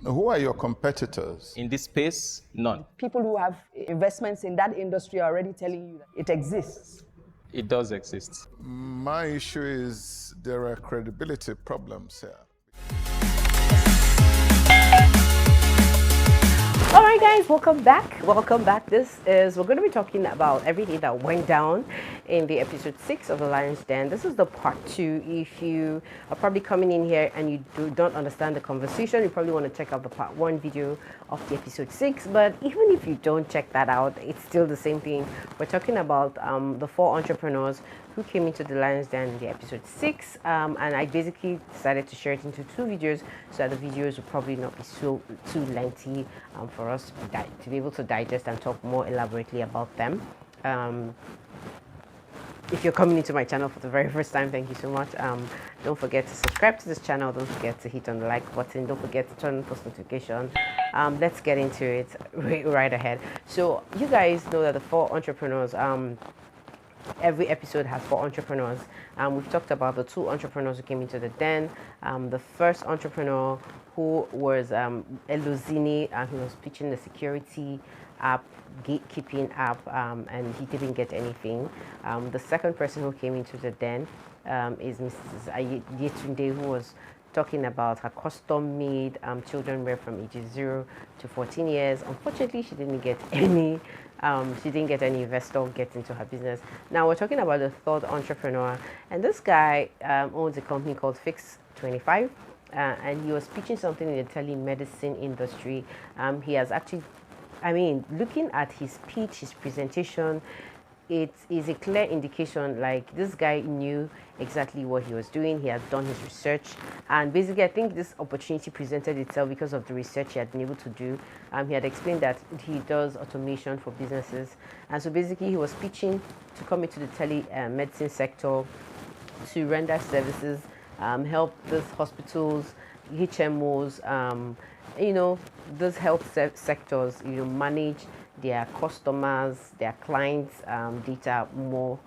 Who are your competitors? In this space, none. People who have investments in that industry are already telling you that it exists. It does exist. My issue is there are credibility problems here. All right, guys, welcome back. Welcome back. We're going to be talking about everything that went down in the episode 6 of The Lion's Den. This is the part 2. If you are probably coming in here and you don't understand the conversation, you probably want to check out the part 1 video of the episode 6. But even if you don't check that out, it's still the same thing. We're talking about the 4 entrepreneurs who came into the Lion's Den in the episode 6, and I basically decided to share it into 2 videos so that the videos will probably not be too lengthy for us to be able to digest and talk more elaborately about them. If you're coming into my channel for the very first time, thank you so much. Don't forget to subscribe to this channel. Don't forget to hit on the like button. Don't forget to turn on post notification. Let's get into it right ahead. So you guys know that the 4 entrepreneurs, every episode has 4 entrepreneurs. We've talked about the 2 entrepreneurs who came into the den. The first entrepreneur, who was Eluzini, who was pitching the security app, Gatekeeping app, and he didn't get anything. The second person who came into the den is Mrs. Yetunde, who was talking about her custom-made children wear from ages 0 to 14 years. Unfortunately, she didn't get any. She didn't get any investor get into her business. Now we're talking about the 3rd entrepreneur, and this guy owns a company called FIX25, and he was pitching something in the telemedicine industry. He has actually, looking at his pitch, his presentation, it is a clear indication like this guy knew exactly what he was doing. He had done his research, and basically I think this opportunity presented itself because of the research he had been able to do. He had explained that he does automation for businesses, and so basically he was pitching to come into the telemedicine sector to render services, help those hospitals, HMOs, those health sectors, manage their customers, their clients' data more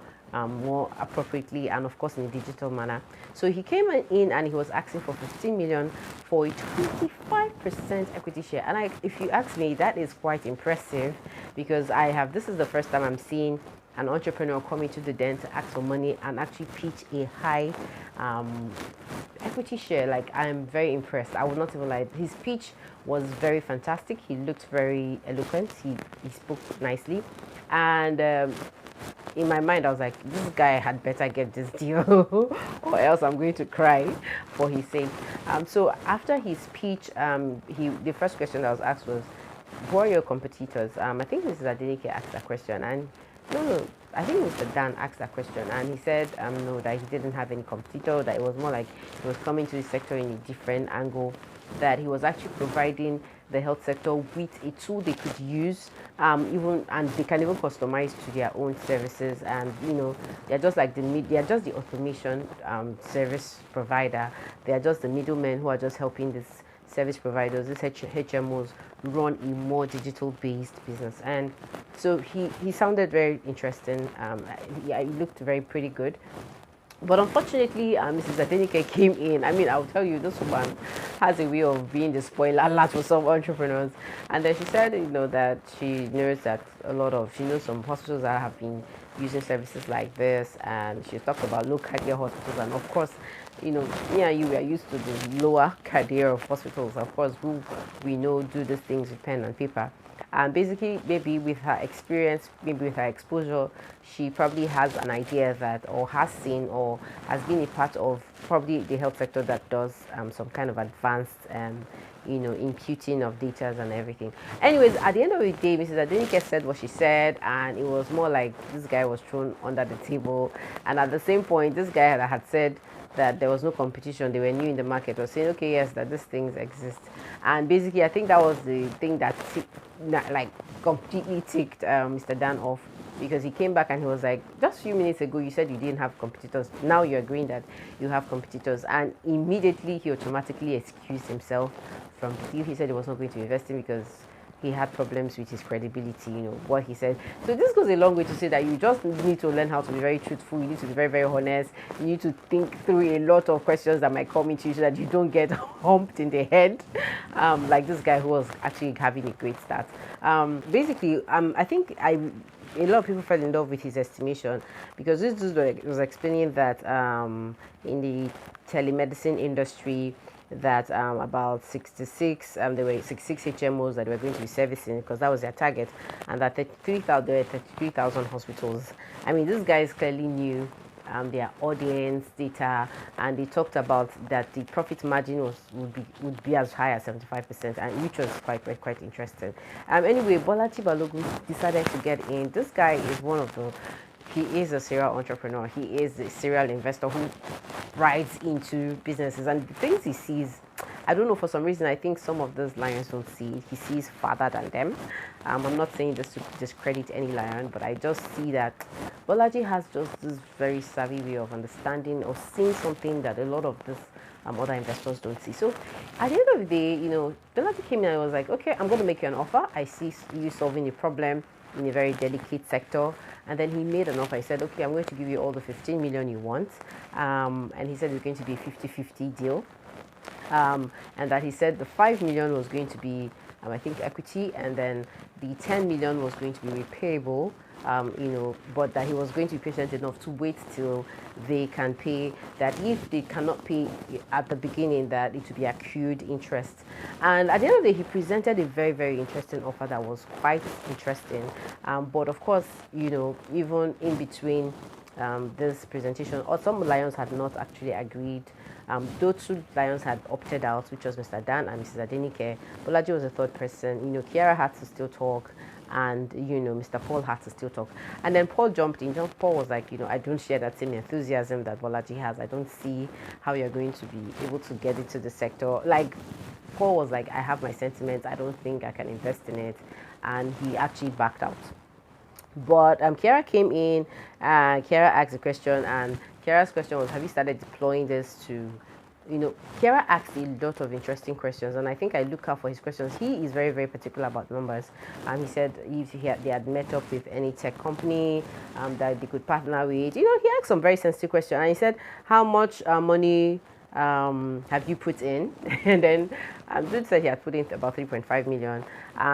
appropriately, and of course in a digital manner. So he came in and he was asking for 15 million for a 25% equity share. And if you ask me, that is quite impressive, because this is the first time I'm seeing an entrepreneur coming to the den to ask for money and actually pitch a high equity share. Like, I'm very impressed. I would not even lie. His pitch was very fantastic. He looked very eloquent. He spoke nicely, and in my mind I was like, this guy had better get this deal or else I'm going to cry for his sake. So after his speech, the first question that was asked was, who are your competitors? I think Mrs. Adenike asked that question, and no, I think Mr. Dan asked that question, and he said no, that he didn't have any competitor, that it was more like he was coming to the sector in a different angle, that he was actually providing the health sector with a tool they could use, and they can even customize to their own services. And they're just like they're just the automation service provider. They are just the middlemen who are just helping this service providers, these HMOs, run a more digital-based business. And so he sounded very interesting. He looked very pretty good. But unfortunately, Mrs. Adenike came in. I'll tell you, this woman has a way of being the spoiler alert for some entrepreneurs. And then she said, that she knows some hospitals that have been using services like this. And she talked about low cardiac hospitals. And of course, me and you are used to the lower cardiac of hospitals, of course, who we know do these things with pen and paper. And basically, maybe with her experience, maybe with her exposure, she probably has an idea that, or has seen, or has been a part of probably the health sector that does some kind of advanced, imputing of data and everything. Anyways, at the end of the day, Mrs. Adenike said what she said, and it was more like this guy was thrown under the table. And at the same point, this guy that had said that there was no competition, they were new in the market, was saying, okay, yes, that these things exist. And basically, I think that was the thing that completely ticked Mr. Dan off, because he came back and he was like, just a few minutes ago you said you didn't have competitors, now you're agreeing that you have competitors. And immediately he automatically excused himself from the deal. He said he was not going to invest in, because he had problems with his credibility, what he said. So this goes a long way to say that you just need to learn how to be very truthful. You need to be very, very honest. You need to think through a lot of questions that might come into you so that you don't get humped in the head, like this guy who was actually having a great start. Basically, I think a lot of people fell in love with his estimation, because this dude was explaining that in the telemedicine industry, that about 66, there were 66 HMOs that they were going to be servicing, because that was their target, and that there were 33,000 hospitals. I mean, these guys clearly knew their audience data, and they talked about that the profit margin would be as high as 75%, and which was quite interesting. Anyway, Bolaji Balogun decided to get in. This guy is he is a serial entrepreneur. He is a serial investor who rides into businesses, and the things he sees, I don't know, for some reason I think some of those lions don't see it. He sees farther than them. I'm not saying this to discredit any lion, but I just see that Bolaji has just this very savvy way of understanding or seeing something that a lot of these other investors don't see. So at the end of the day, Bolaji came in and was like, okay, I'm going to make you an offer. I see you solving a problem in a very delicate sector. And then he made an offer. He said, okay, I'm going to give you all the 15 million you want. And he said it's going to be a 50-50 deal. And that he said the 5 million was going to be, I think, equity, and then the 10 million was going to be repayable, but that he was going to be patient enough to wait till they can pay, that if they cannot pay at the beginning, that it would be accrued interest. And at the end of the day, he presented a very, very interesting offer that was quite interesting. But of course, even in between this presentation, or some lions had not actually agreed. Those two lions had opted out, which was Mr. Dan and Mrs. Adenike. Bolaji was the third person. Kiara had to still talk, and Mr. Paul had to still talk. And then Paul jumped in. Paul was like, I don't share that same enthusiasm that Bolaji has. I don't see how you're going to be able to get into the sector. Like, Paul was like, I have my sentiments. I don't think I can invest in it. And he actually backed out. But Kiara came in, Kiara asked a question, and Kiara's question was, have you started deploying this to, Kiara asked a lot of interesting questions, and I think I look out for his questions. He is very, very particular about numbers. He said if they had met up with any tech company that they could partner with. He asked some very sensitive questions, and he said, how much money have you put in? And then dude said he had put in about 3.5 million.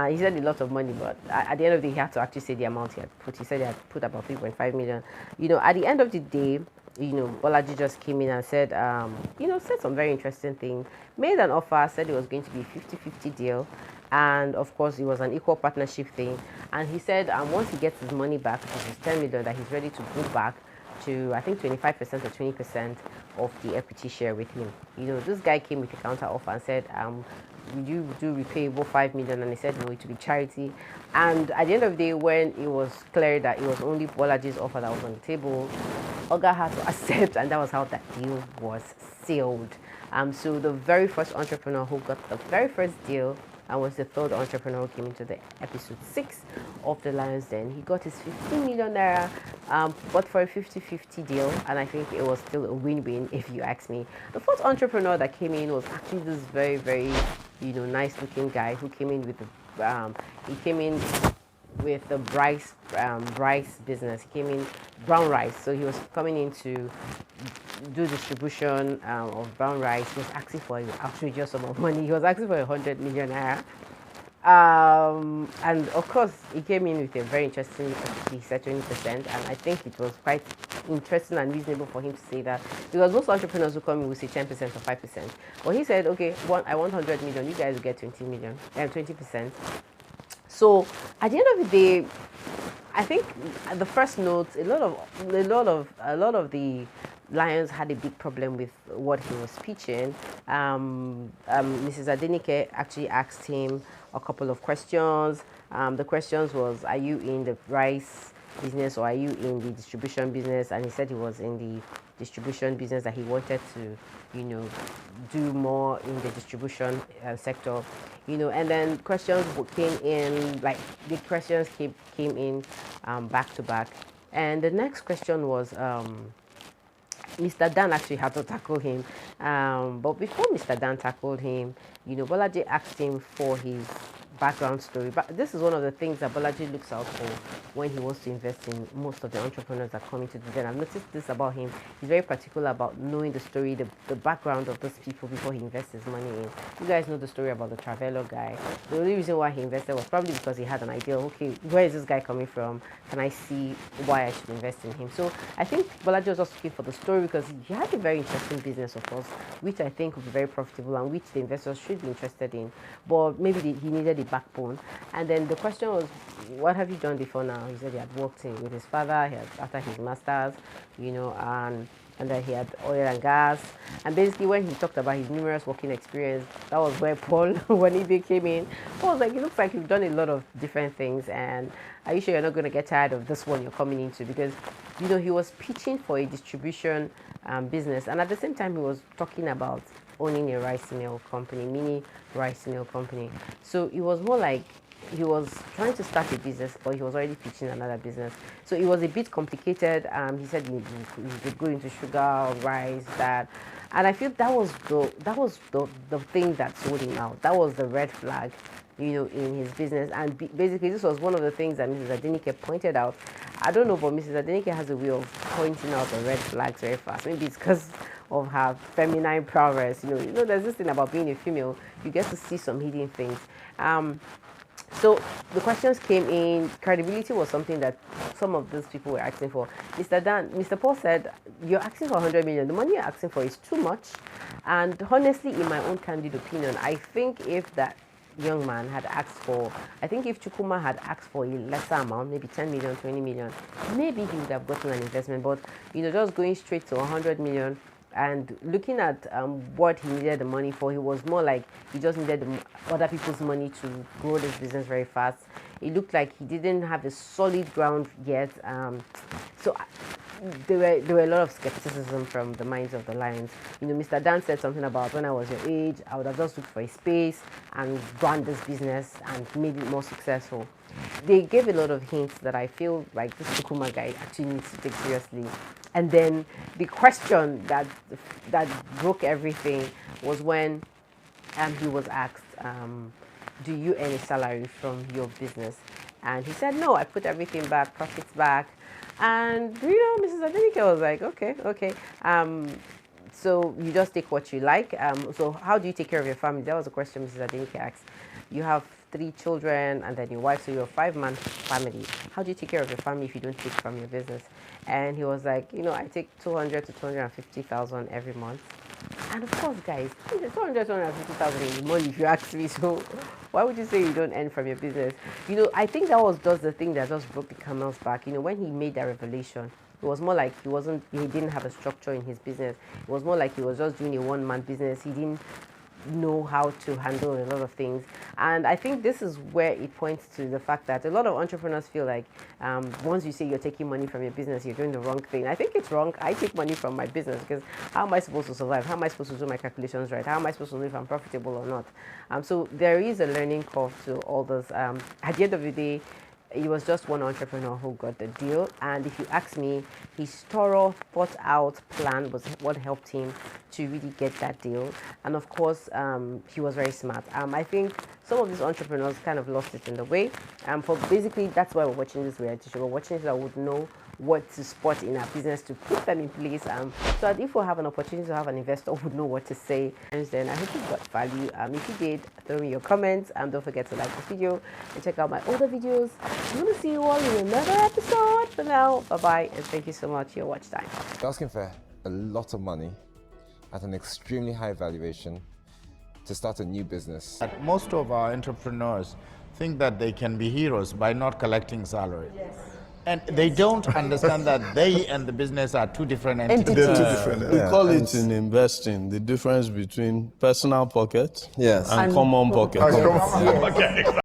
He said a lot of money, but at the end of the day, he had to actually say the amount he had put. He said he had put about 3.5 million. At the end of the day, Bolaji just came in and said, said some very interesting things, made an offer, said it was going to be a 50-50 deal. And of course, it was an equal partnership thing. And he said once he gets his money back, which is 10 million, that he's ready to go back to, I think, 25% or 20% of the equity share with him. This guy came with a counter offer and said, would you do repayable 5 million? And he said, no, it would be charity. And at the end of the day, when it was clear that it was only Bolaji's offer that was on the table, Oga had to accept, and that was how that deal was sealed. So the very first entrepreneur who got the very first deal, and was the third entrepreneur who came into the episode 6 of the Lions Den. He got his 15 million naira, but for a 50-50 deal, and I think it was still a win-win if you ask me. The fourth entrepreneur that came in was actually this very, very, nice-looking guy who came in with the rice business. He came in brown rice, so he was coming in to do distribution of brown rice. He was asking for an outrageous sum of money. He was asking for 100 million naira. And of course, he came in with a very interesting, he said 20%, and I think it was quite interesting and reasonable for him to say that, because most entrepreneurs who come in will say 10% or 5%. But he said, okay, I want 100 million, you guys will get 20%. So at the end of the day, I think at the first note, a lot of the lions had a big problem with what he was pitching. Mrs. Adenike actually asked him a couple of questions. The questions was, are you in the rice business or are you in the distribution business? And he said he was in the distribution business, that he wanted to, do more in the distribution sector, and then questions came in, like the questions came in back to back. And the next question was, Mr. Dan actually had to tackle him. But before Mr. Dan tackled him, Bolaji asked him for his background story. But this is one of the things that Bolaji looks out for when he wants to invest in most of the entrepreneurs that come into the den. I've noticed this about him. He's very particular about knowing the story, the background of those people before he invests his money in. You guys know the story about the Travello guy. The only reason why he invested was probably because he had an idea, okay, where is this guy coming from? Can I see why I should invest in him? So I think Bolaji was just looking for the story because he had a very interesting business, of course, which I think would be very profitable and which the investors should be interested in. But maybe he needed a backbone. And then the question was, what have you done before now? He said he had worked with his father, after his master's, and then he had oil and gas. And basically when he talked about his numerous working experience, that was where Paul, when he came in, Paul was like, it looks like you've done a lot of different things, and are you sure you're not going to get tired of this one you're coming into? Because, he was pitching for a distribution business, and at the same time he was talking about owning a rice mill company, mini rice mill company. So it was more like he was trying to start a business, but he was already pitching another business. So it was a bit complicated. He said he could go into sugar, rice, that. And I feel that was the thing that sold him out. That was the red flag, in his business. And basically this was one of the things that Mrs. Adenike pointed out. I don't know, but Mrs. Adenike has a way of pointing out the red flags very fast. Maybe it's because of her feminine prowess. There's this thing about being a female. You get to see some hidden things. So the questions came in. Credibility was something that some of those people were asking for. Mr. Paul said, you're asking for 100 million. The money you're asking for is too much. And honestly, in my own candid opinion, I think if that young man had asked for, I think if Chukuma had asked for a lesser amount, maybe 10 million, 20 million, maybe he would have gotten an investment. But, just going straight to 100 million, and looking at what he needed the money for, he was more like he just needed other people's money to grow this business very fast. It looked like he didn't have a solid ground yet. So there were a lot of skepticism from the minds of the lions. Mr. Dan said something about, when I was your age, I would have just looked for a space and run this business and made it more successful. They gave a lot of hints that I feel like this Sukuma guy actually needs to take seriously. And then the question that broke everything was when he was asked, do you earn a salary from your business? And he said, no, I put everything back, profits back. And, Mrs. Adenike was like, okay. So you just take what you like. So how do you take care of your family? That was a question Mrs. Adenike asked. You have 3 children and then your wife, so you're a 5-man family. How do you take care of your family if you don't take from your business? And he was like, I take 200 to 250,000 every month. And of course, guys, 200, 250,000 is money if you ask me. So why would you say you don't earn from your business? I think that was just the thing that just broke the camel's back. When he made that revelation, it was more like he didn't have a structure in his business. It was more like he was just doing a one-man business. He didn't know how to handle a lot of things. And I think this is where it points to the fact that a lot of entrepreneurs feel like once you say you're taking money from your business, you're doing the wrong thing. I think it's wrong. I take money from my business because how am I supposed to survive? How am I supposed to do my calculations right? How am I supposed to know if I'm profitable or not? So there is a learning curve to all this. At the end of the day, it was just one entrepreneur who got the deal. And if you ask me, his thorough, thought-out plan was what helped him to really get that deal. And of course, he was very smart. I think some of these entrepreneurs kind of lost it in the way. For basically, that's why we're watching this reality show. We're watching it so I would know what to spot in our business to put them in place. So that if we have an opportunity to have an investor who would know what to say. And then I hope you got value. If you did, throw me your comments. Don't forget to like this video and check out my older videos. I'm going to see you all in another episode. For now, bye-bye, and thank you so much for your watch time. You're asking for a lot of money at an extremely high valuation to start a new business. Most of our entrepreneurs think that they can be heroes by not collecting salary. Yes. And they don't understand that they and the business are 2 different entities. We call it in investing the difference between personal pocket and common pocket.